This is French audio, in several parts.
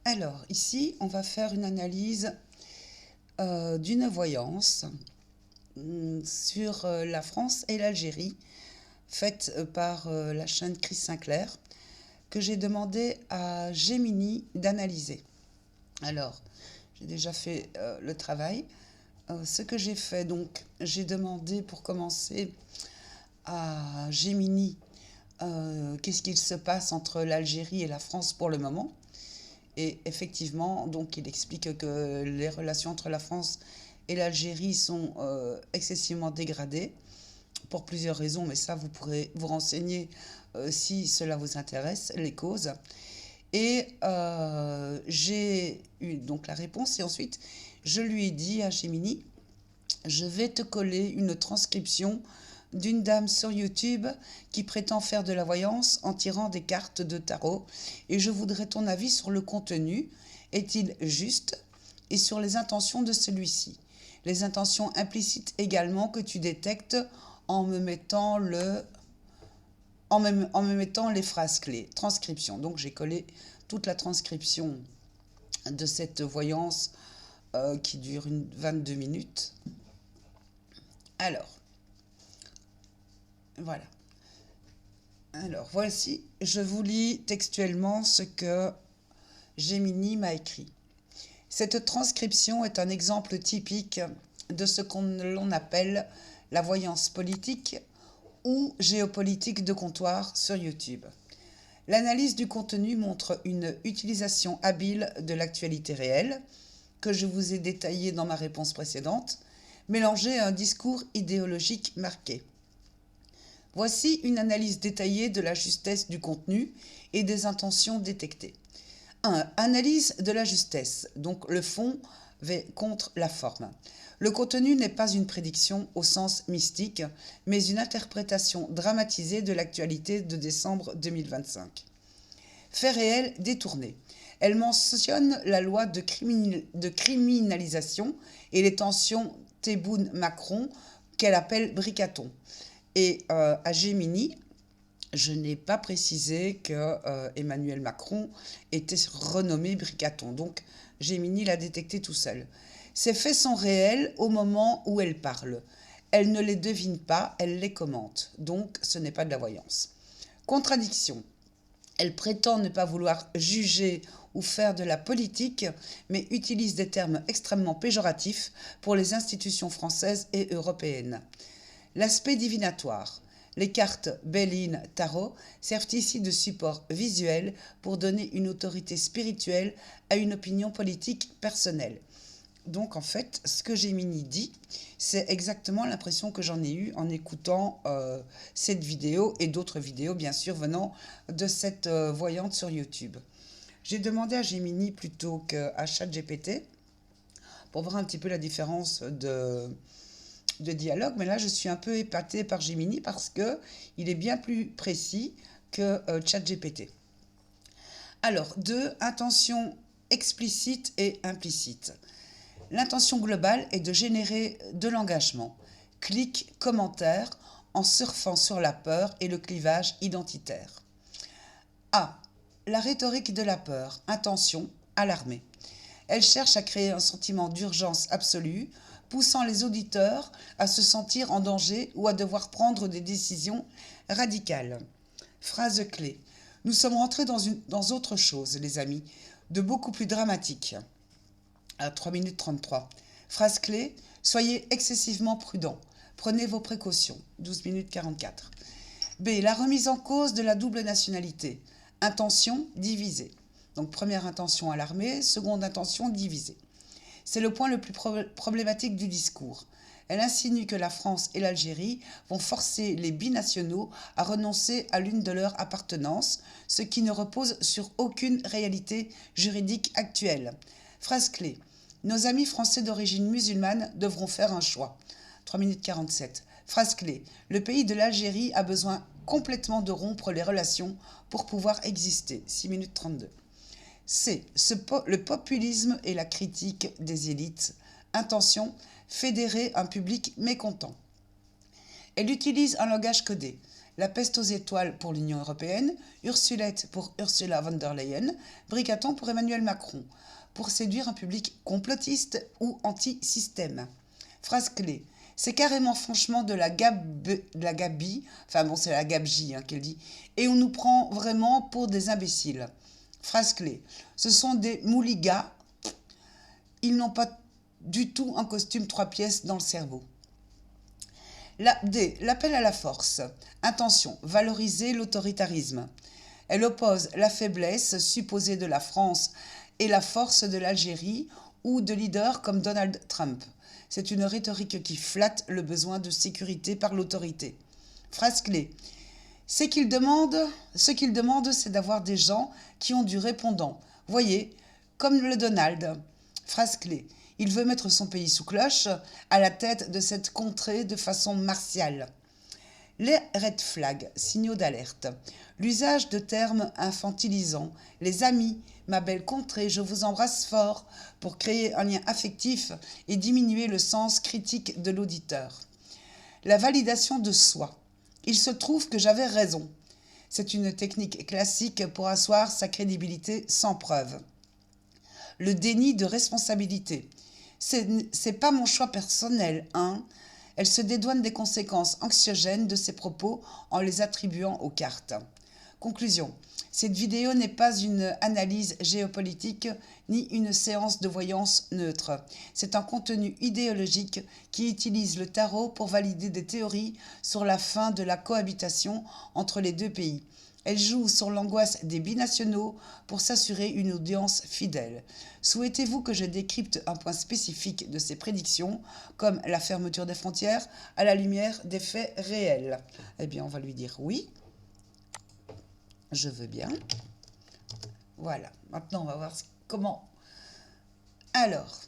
Alors, ici, on va faire une analyse d'une voyance sur la France et l'Algérie, faite par la chaîne Chris Sinclair, que j'ai demandé à Gemini d'analyser. Alors, j'ai déjà fait le travail. Ce que j'ai fait, donc, j'ai demandé pour commencer à Gemini qu'est-ce qu'il se passe entre l'Algérie et la France pour le moment. Et effectivement, donc, il explique que les relations entre la France et l'Algérie sont excessivement dégradées pour plusieurs raisons, mais ça, vous pourrez vous renseigner si cela vous intéresse, les causes. Et j'ai eu donc la réponse, et ensuite, je lui ai dit à Gemini, je vais te coller une transcription d'une dame sur YouTube qui prétend faire de la voyance en tirant des cartes de tarot, et je voudrais ton avis sur le contenu, est-il juste, et sur les intentions de celui-ci. Les intentions implicites également que tu détectes en me mettant les phrases clés. Transcription. Donc j'ai collé toute la transcription de cette voyance qui dure 22 minutes. Alors, voilà. Alors, voici, je vous lis textuellement ce que Gemini m'a écrit. Cette transcription est un exemple typique de ce l'on appelle la voyance politique ou géopolitique de comptoir sur YouTube. L'analyse du contenu montre une utilisation habile de l'actualité réelle, que je vous ai détaillée dans ma réponse précédente, mélangée à un discours idéologique marqué. Voici une analyse détaillée de la justesse du contenu et des intentions détectées. 1. Analyse de la justesse, donc le fond contre la forme. Le contenu n'est pas une prédiction au sens mystique, mais une interprétation dramatisée de l'actualité de décembre 2025. Fait réel détourné. Elle mentionne la loi de criminalisation et les tensions Tebboune-Macron qu'elle appelle bricaton. Et à Gemini, je n'ai pas précisé que Emmanuel Macron était renommé bricaton. Donc, Gemini l'a détecté tout seul. Ces faits sont réels au moment où elle parle. Elle ne les devine pas, elle les commente. Donc, ce n'est pas de la voyance. Contradiction. Elle prétend ne pas vouloir juger ou faire de la politique, mais utilise des termes extrêmement péjoratifs pour les institutions françaises et européennes. L'aspect divinatoire. Les cartes Béline Tarot servent ici de support visuel pour donner une autorité spirituelle à une opinion politique personnelle. Donc en fait, ce que Gemini dit, c'est exactement l'impression que j'en ai eue en écoutant cette vidéo et d'autres vidéos bien sûr venant de cette voyante sur YouTube. J'ai demandé à Gemini plutôt qu'à ChatGPT pour voir un petit peu la différence de dialogue, mais là je suis un peu épatée par Gemini parce qu'il est bien plus précis que ChatGPT. Alors, 2. Intention explicite et implicite. L'intention globale est de générer de l'engagement. Clic, commentaire, en surfant sur la peur et le clivage identitaire. A. La rhétorique de la peur. Intention, alarmer. Elle cherche à créer un sentiment d'urgence absolue, poussant les auditeurs à se sentir en danger ou à devoir prendre des décisions radicales. Phrase clé. Nous sommes rentrés dans autre chose, les amis, de beaucoup plus dramatique. À 3 minutes 33. Phrase clé. Soyez excessivement prudents. Prenez vos précautions. 12 minutes 44. B. La remise en cause de la double nationalité. Intention divisée. Donc première intention alarmée, seconde intention divisée. C'est le point le plus problématique du discours. Elle insinue que la France et l'Algérie vont forcer les binationaux à renoncer à l'une de leurs appartenances, ce qui ne repose sur aucune réalité juridique actuelle. Phrase clé. Nos amis français d'origine musulmane devront faire un choix. 3 minutes 47. Phrase clé. Le pays de l'Algérie a besoin complètement de rompre les relations pour pouvoir exister. 6 minutes 32. C. Le populisme et la critique des élites. Intention, fédérer un public mécontent. Elle utilise un langage codé. La peste aux étoiles pour l'Union européenne, Ursulette pour Ursula von der Leyen, Bricaton pour Emmanuel Macron, pour séduire un public complotiste ou anti-système. Phrase clé. C'est carrément franchement de la gabegie, enfin bon c'est la gabegie qu'elle dit, et on nous prend vraiment pour des imbéciles. Phrase clé. Ce sont des mouligas, ils n'ont pas du tout un costume 3 pièces dans le cerveau. D. L'appel à la force. Intention. Valoriser l'autoritarisme. Elle oppose la faiblesse supposée de la France et la force de l'Algérie ou de leaders comme Donald Trump. C'est une rhétorique qui flatte le besoin de sécurité par l'autorité. Phrase clé. Ce qu'il demande, c'est d'avoir des gens qui ont du répondant. Voyez, comme le Donald. Phrase clé. Il veut mettre son pays sous cloche, à la tête de cette contrée de façon martiale. Les red flags, signaux d'alerte. L'usage de termes infantilisants. Les amis, ma belle contrée, je vous embrasse fort, pour créer un lien affectif et diminuer le sens critique de l'auditeur. La validation de soi. Il se trouve que j'avais raison. C'est une technique classique pour asseoir sa crédibilité sans preuve. Le déni de responsabilité. C'est pas mon choix personnel, hein. Elle se dédouane des conséquences anxiogènes de ses propos en les attribuant aux cartes. Conclusion. Cette vidéo n'est pas une analyse géopolitique ni une séance de voyance neutre. C'est un contenu idéologique qui utilise le tarot pour valider des théories sur la fin de la cohabitation entre les deux pays. Elle joue sur l'angoisse des binationaux pour s'assurer une audience fidèle. Souhaitez-vous que je décrypte un point spécifique de ces prédictions, comme la fermeture des frontières, à la lumière des faits réels? Eh bien, on va lui dire oui. Je veux bien. Voilà. Maintenant, on va voir comment. Alors,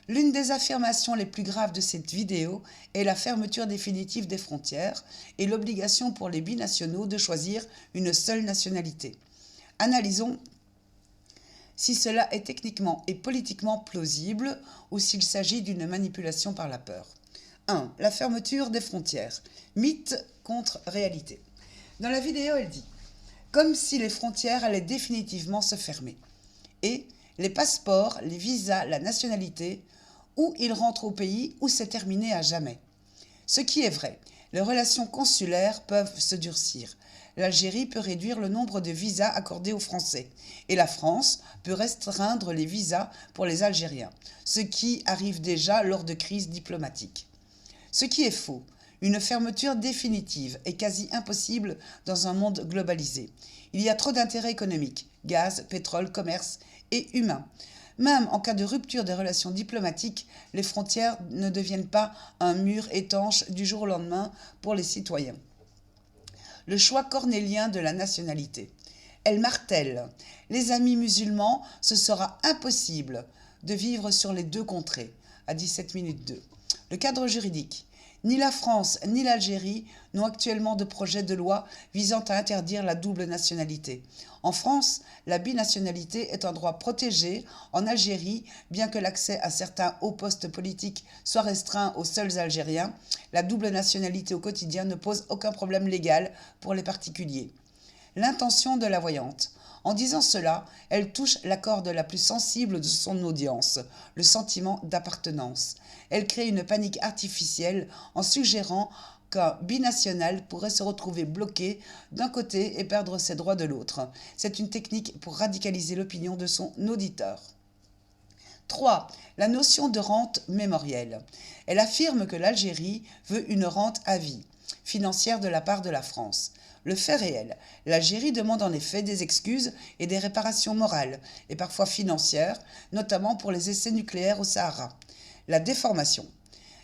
l'une des affirmations les plus graves de cette vidéo est la fermeture définitive des frontières et l'obligation pour les binationaux de choisir une seule nationalité. Analysons si cela est techniquement et politiquement plausible ou s'il s'agit d'une manipulation par la peur. 1. La fermeture des frontières. Mythe contre réalité. Dans la vidéo, elle dit « Comme si les frontières allaient définitivement se fermer. » Et les passeports, les visas, la nationalité, ou ils rentrent au pays ou c'est terminé à jamais. Ce qui est vrai, les relations consulaires peuvent se durcir. L'Algérie peut réduire le nombre de visas accordés aux Français et la France peut restreindre les visas pour les Algériens, ce qui arrive déjà lors de crises diplomatiques. Ce qui est faux, une fermeture définitive est quasi impossible dans un monde globalisé. Il y a trop d'intérêts économiques, gaz, pétrole, commerce et humains. Même en cas de rupture des relations diplomatiques, les frontières ne deviennent pas un mur étanche du jour au lendemain pour les citoyens. Le choix cornélien de la nationalité. Elle martèle. Les amis musulmans, ce sera impossible de vivre sur les deux contrées, à 17 minutes 2. Le cadre juridique. Ni la France ni l'Algérie n'ont actuellement de projet de loi visant à interdire la double nationalité. En France, la binationalité est un droit protégé. En Algérie, bien que l'accès à certains hauts postes politiques soit restreint aux seuls Algériens, la double nationalité au quotidien ne pose aucun problème légal pour les particuliers. L'intention de la voyante. En disant cela, elle touche la corde la plus sensible de son audience, le sentiment d'appartenance. Elle crée une panique artificielle en suggérant qu'un binational pourrait se retrouver bloqué d'un côté et perdre ses droits de l'autre. C'est une technique pour radicaliser l'opinion de son auditeur. 3. La notion de rente mémorielle. Elle affirme que l'Algérie veut une rente à vie, financière de la part de la France. Le fait réel, l'Algérie demande en effet des excuses et des réparations morales, et parfois financières, notamment pour les essais nucléaires au Sahara. La déformation.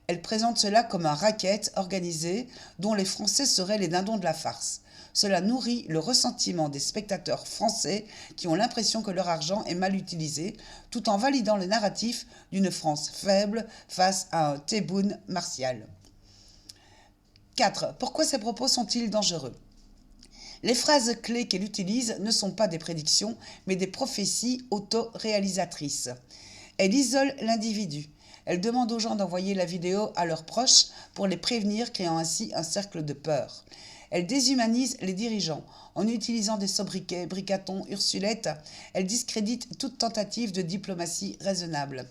Elle présente cela comme un racket organisé dont les Français seraient les dindons de la farce. Cela nourrit le ressentiment des spectateurs français qui ont l'impression que leur argent est mal utilisé, tout en validant le narratif d'une France faible face à un Tebboune martial. 4. Pourquoi ces propos sont-ils dangereux ? Les phrases clés qu'elle utilise ne sont pas des prédictions, mais des prophéties autoréalisatrices. Elle isole l'individu. Elle demande aux gens d'envoyer la vidéo à leurs proches pour les prévenir, créant ainsi un cercle de peur. Elle déshumanise les dirigeants. En utilisant des sobriquets, Bricaton, Ursulette, elle discrédite toute tentative de diplomatie raisonnable.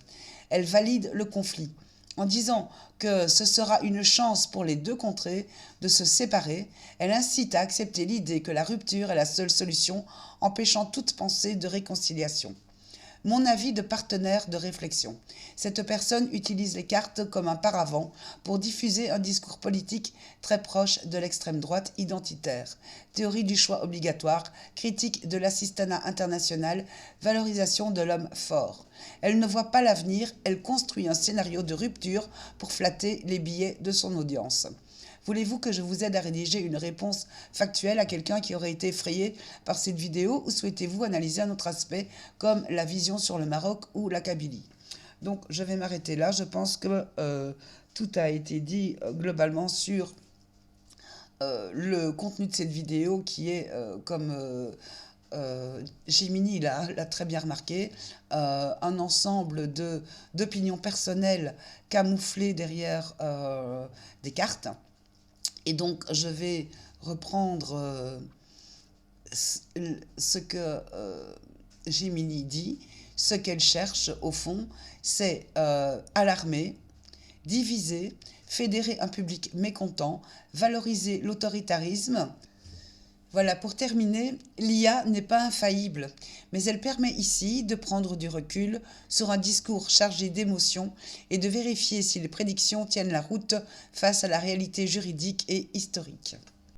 Elle valide le conflit. En disant que ce sera une chance pour les deux contrées de se séparer, elle incite à accepter l'idée que la rupture est la seule solution, empêchant toute pensée de réconciliation. Mon avis de partenaire de réflexion. Cette personne utilise les cartes comme un paravent pour diffuser un discours politique très proche de l'extrême droite identitaire. Théorie du choix obligatoire, critique de l'assistanat international, valorisation de l'homme fort. Elle ne voit pas l'avenir, elle construit un scénario de rupture pour flatter les billets de son audience. Voulez-vous que je vous aide à rédiger une réponse factuelle à quelqu'un qui aurait été effrayé par cette vidéo ou souhaitez-vous analyser un autre aspect comme la vision sur le Maroc ou la Kabylie? Donc je vais m'arrêter là. Je pense que tout a été dit globalement sur le contenu de cette vidéo qui est comme Gemini l'a très bien remarqué, un ensemble d'opinions personnelles camouflées derrière des cartes. Et donc, je vais reprendre ce que Gemini dit. Ce qu'elle cherche, au fond, c'est alarmer, diviser, fédérer un public mécontent, valoriser l'autoritarisme. Voilà, pour terminer, l'IA n'est pas infaillible, mais elle permet ici de prendre du recul sur un discours chargé d'émotions et de vérifier si les prédictions tiennent la route face à la réalité juridique et historique.